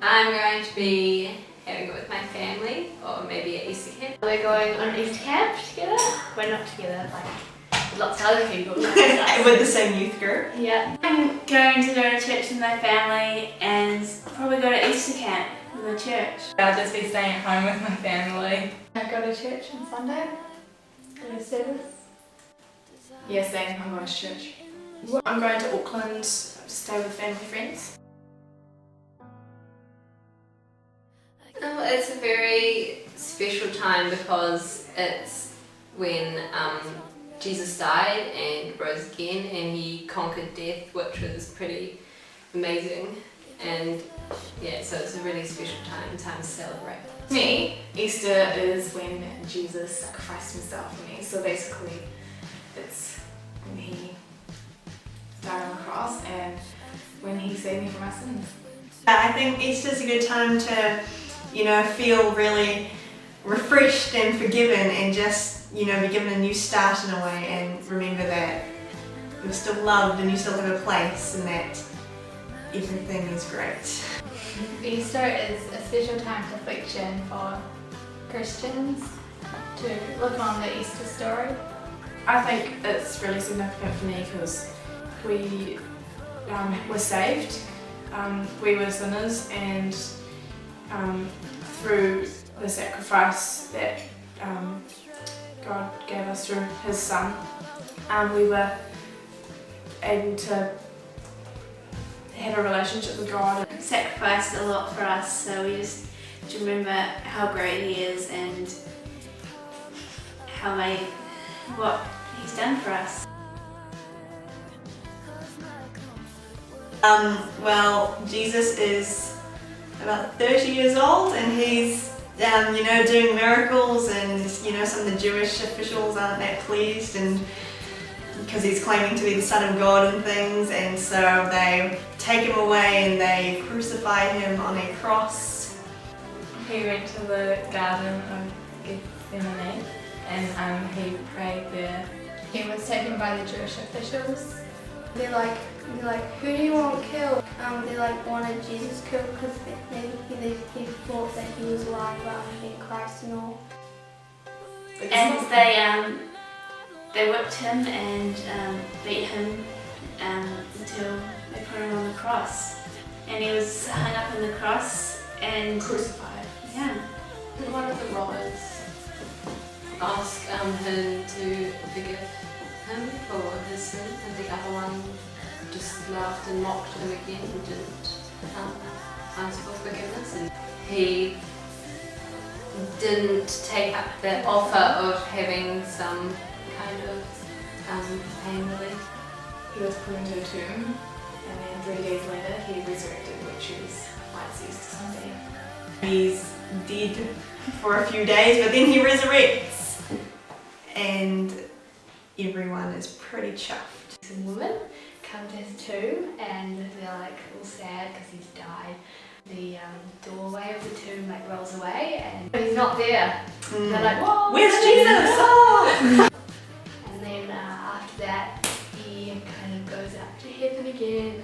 I'm going to be having it with my family, or maybe at Easter camp. We're going on Easter camp together. We're not together, like lots of other people. With the same youth group? Yeah. I'm going to go to church with my family and probably go to Easter camp with the church. I'll just be staying at home with my family. I go to church on Sunday, go to service. Yeah, same. I'm going to church. I'm going to Auckland to stay with family friends. It's a very special time because it's when Jesus died and rose again, and he conquered death, which was pretty amazing. And yeah, so it's a really special time to celebrate. For me, Easter is when Jesus sacrificed himself for me. So basically, it's when he died on the cross and when he saved me from my sins. I think Easter's a good time to, feel really refreshed and forgiven and just, be given a new start in a way, and remember that you're still loved and you still have a place and that everything is great. Easter is a special time of reflection for Christians to look on the Easter story. I think it's really significant for me because we were saved, we were sinners, and through the sacrifice that God gave us through his son, we were able to have a relationship with God. Sacrificed a lot for us, so we just remember how great he is and what he's done for us. Well, Jesus is about 30 years old and he's doing miracles, and some of the Jewish officials aren't that pleased, and because he's claiming to be the Son of God and things, and so they take him away and they crucify him on a cross. He went to the Garden of Gethsemane and he prayed there. He was taken by the Jewish officials. They're like, who do you want killed? They wanted Jesus killed because they thought that he was lying about being Christ and all. And they whipped him and beat him until they put him on the cross. And he was hung up on the cross and Crucified. yeah. One of the robbers Ask him to forgive him for his sin, and the other one just laughed and mocked him again and didn't ask for forgiveness. And he didn't take up that offer of having some kind of pain relief. He was put into a tomb, and then 3 days later he resurrected, which is why it's Easter Sunday. He's dead for a few days, but then he resurrects, and everyone is pretty chuffed. Some women come to his tomb and they're like all sad because he's died. The doorway of the tomb rolls away and he's not there. They're like, whoa! Where's Jesus? Oh! And then after that, he kind of goes up to heaven again and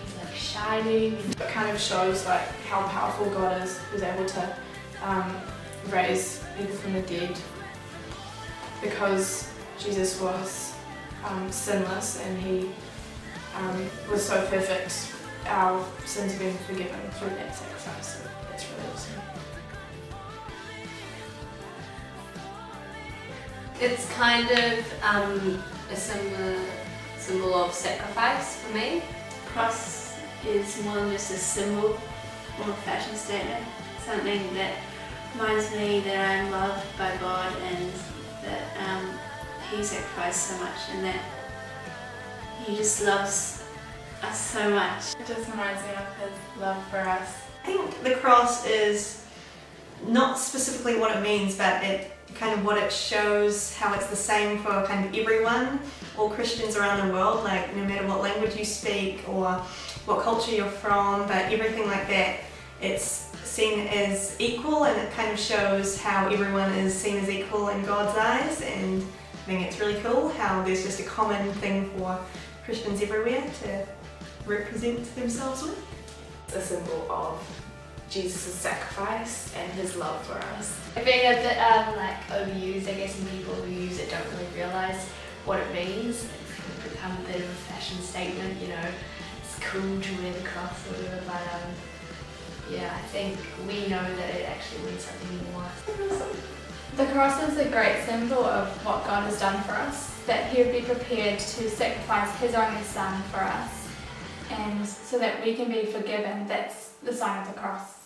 he's like shining. It kind of shows how powerful God is, who's able to raise people from the dead, because Jesus was sinless and he was so perfect. Our sins have been forgiven through that sacrifice. So that's really awesome. It's kind of a similar symbol of sacrifice for me. Cross is more than just a symbol or a fashion statement, something that reminds me that I'm loved by God and that he sacrificed so much and that he just loves us so much. It just reminds me of his love for us. I think the cross is not specifically what it means, but it kind of what it shows, how it's the same for kind of everyone, all Christians around the world, no matter what language you speak or what culture you're from, but everything like that, it's seen as equal, and it kind of shows how everyone is seen as equal in God's eyes. And I think it's really cool how there's just a common thing for Christians everywhere to represent themselves with. It's a symbol of Jesus' sacrifice and his love for us. Being a bit like overused, I guess, and people who use it don't really realise what it means. It's become a bit of a fashion statement, you know, it's cool to wear the cross or whatever, but yeah, I think we know that it actually means something more. The cross is a great symbol of what God has done for us, that he would be prepared to sacrifice his only son for us, and so that we can be forgiven. That's the sign of the cross.